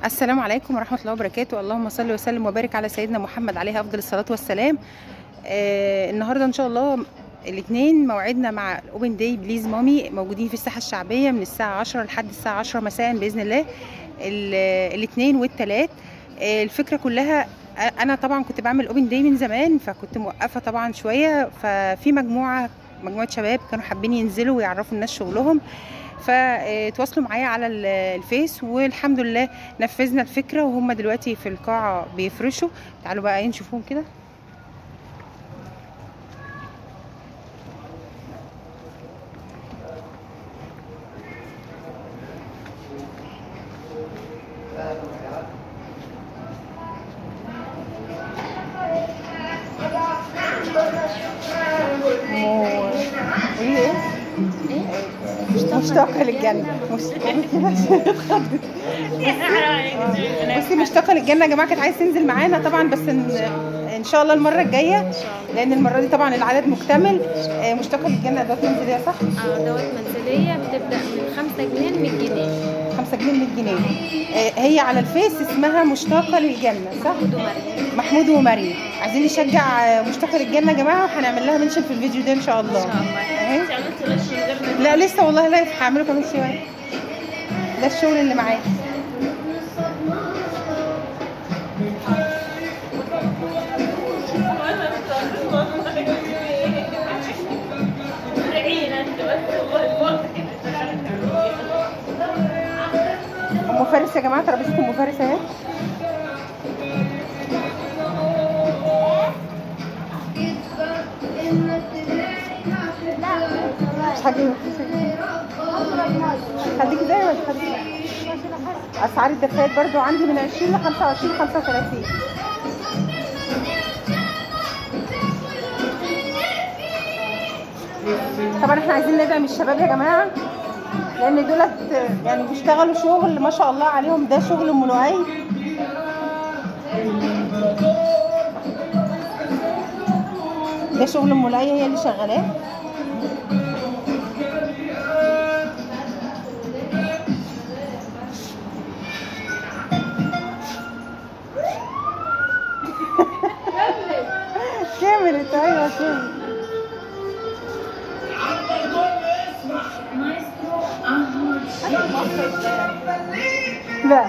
السلام عليكم ورحمة الله وبركاته. اللهم صل وسلم وبارك على سيدنا محمد عليه أفضل الصلاة والسلام. النهاردة إن شاء الله الاثنين موعدنا مع الأوبن داي بليز مامي، موجودين في الساحة الشعبية من الساعة 10 لحد الساعة 10 مساء بإذن الله، الاثنين والثلاث. الفكرة كلها أنا طبعا كنت بعمل أوبن داي من زمان، فكنت موقفة طبعا شوية، ففي مجموعة شباب كانوا حابين ينزلوا ويعرفوا الناس شغلهم، فتواصلوا معايا على الفيس والحمد لله نفذنا الفكره، وهم دلوقتي في القاعه بيفرشوا. تعالوا بقى نشوفهم كده. مشتاقة للجنة. بصي مشتاقة للجنة يا جماعة، كانت عايز تنزل معانا طبعا، بس ان شاء الله المرة الجاية، لأن المرة دي طبعا العدد مكتمل. مشتاقة للجنة دوت منزلية صح؟ دوت منزلية بتبدأ من 5 جنيه ل 100 جنيه. 5 جنيه ل 100 جنيه. هي على الفيس اسمها مشتاقة للجنة صح؟ محمود ومريم. عايزين نشجع مشتاقة للجنة يا جماعة، وهنعمل لها منشن في الفيديو ده ان شاء الله. لا لسه والله، لا هعمله كمان شوية. ده الشغل اللي معايا. ام فارس يا جماعه، ترابيزه ام فارس اهي. مش هجيب، خليكي زي ما تخليكي. اسعار الدفايات برضو عندي من 20 ل 25 35. طبعا احنا عايزين ندعم الشباب يا جماعه، لان دولت يعني بيشتغلوا شغل ما شاء الله عليهم. ده شغل ام لؤي، ده شغل ام لؤي هي اللي شغالاه. كاميرا ايوه كاميرا. لا